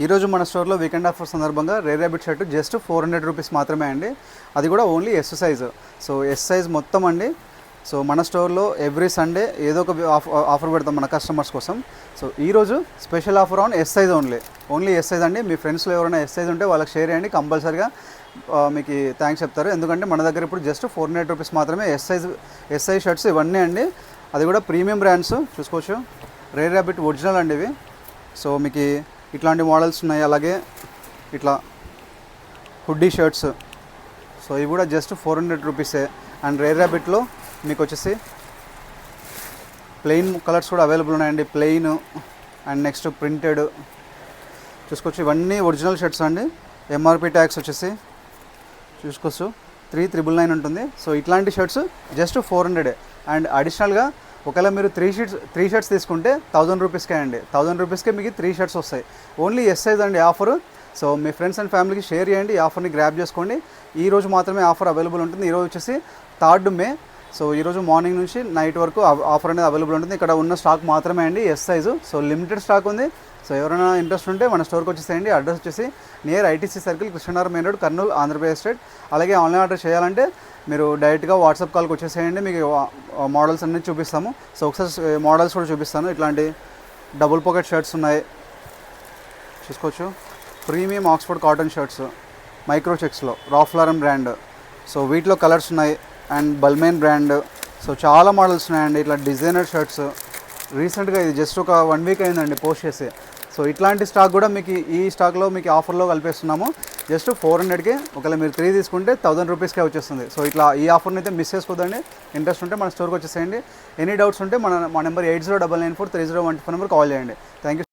ఈరోజు మన స్టోర్లో వీకెండ్ ఆఫర్ సందర్భంగా rare rabbit shirt just 400 rupees మాత్రమే అండి. అది కూడా only S size. So S size మొత్తం అండి. సో మన స్టోర్లో ఎవ్రీ సండే ఏదో ఒక ఆఫర్ పెడతాం మన కస్టమర్స్ కోసం. సో ఈరోజు special offer on S size only S size అండి. మీ ఫ్రెండ్స్లో ఎవరైనా ఎస్ సైజ్ ఉంటే వాళ్ళకి షేర్ చేయండి, కంపల్సరీగా మీకు థ్యాంక్స్ చెప్తారు. ఎందుకంటే మన దగ్గర ఇప్పుడు జస్ట్ 400 రూపీస్ మాత్రమే ఎస్ సైజ్ షర్ట్స్ ఇవన్నీ అండి. అది కూడా ప్రీమియం బ్రాండ్స్ చూసుకోవచ్చు. రేర్ ర్యాబిట్ ఒరిజినల్ అండి ఇవి. సో మీకు ఇట్లాంటి మోడల్స్ ఉన్నాయి. అలాగే ఇట్లా హుడ్డీ షర్ట్స్, సో ఇవి కూడా జస్ట్ 400 రూపీసే. అండ్ రేర్ ర్యాబిట్లో మీకు వచ్చేసి ప్లెయిన్ కలర్స్ కూడా అవైలబుల్ ఉన్నాయండి. ప్లెయిన్ అండ్ నెక్స్ట్ ప్రింటెడ్ చూసుకోవచ్చు. ఇవన్నీ ఒరిజినల్ షర్ట్స్ అండి. ఎంఆర్పి ట్యాక్స్ వచ్చేసి చూసుకోవచ్చు 3,999 ఉంటుంది. సో ఇట్లాంటి షర్ట్స్ జస్ట్ 400. అండ్ అడిషనల్గా ఒకవేళ మీరు త్రీ షర్ట్స్ తీసుకుంటే 1000 రూపీస్కే అండి. 1000 రూపీస్కే మీకు 3 షర్ట్స్ వస్తాయి. ఓన్లీ ఎస్ సైజ్ అండి offer. So me friends and ఫ్యామిలీకి షేర్ చేయండి, ఈ ఆఫర్ని గ్రాబ్ చేసుకోండి. ఈ రోజు మాత్రమే ఆఫర్ అవైలబుల్ ఉంటుంది. ఈరోజు వచ్చేసి 3rd మే. సో ఈరోజు మార్నింగ్ నుంచి నైట్ వరకు ఆఫర్ అనేది అవైలబుల్ ఉంటుంది. ఇక్కడ ఉన్న స్టాక్ మాత్రమే అండి yes size. So limited stock ఉంది. సో ఎవరైనా ఇంట్రెస్ట్ ఉంటే మన స్టోర్కి వచ్చేసేయండి. అడ్రస్ వచ్చేసి near ITC circle, Krishnanagar main road, Kurnool, Andhra Pradesh state. అలాగే ఆన్లైన్ ఆర్డర్ చేయాలంటే మీరు డైరెక్ట్గా వాట్సాప్ కాల్కి వచ్చేసేయండి. మీకు మోడల్స్ అన్నీ చూపిస్తాము. సో ఒకసారి మోడల్స్ కూడా చూపిస్తాను. ఇట్లాంటి డబుల్ పాకెట్ షర్ట్స్ ఉన్నాయి చూసుకోవచ్చు. Premium Oxford cotton shirts micro చెక్స్లో, రాఫ్లారన్ బ్రాండ్. సో వీటిలో కలర్స్ ఉన్నాయి. And Balmain brand. సో చాలా మోడల్స్ ఉన్నాయండి. ఇట్లా డిజైనర్ షర్ట్స్ రీసెంట్గా ఇది జస్ట్ ఒక 1 వీక్ అయిందండి పోస్ట్ చేసి. సో ఇట్లాంటి స్టాక్ కూడా మీకు ఈ స్టాక్లో మీకు ఆఫర్లో కలిపేస్తున్నాము. జస్ట్ 400కే. ఒకవేళ మీరు 3 తీసుకుంటే 1000 రూపీస్కే వచ్చేస్తుంది. సో ఇట్లా ఈ ఆఫర్ని అయితే మిస్ చేసుకోదండి. ఇంట్రెస్ట్ ఉంటే మన స్టోర్కి వచ్చేసేయండి. ఎనీ డౌట్స్ ఉంటే మన నెంబర్ 8099430124 నెంబర్ కాల్ చేయండి. Thank you.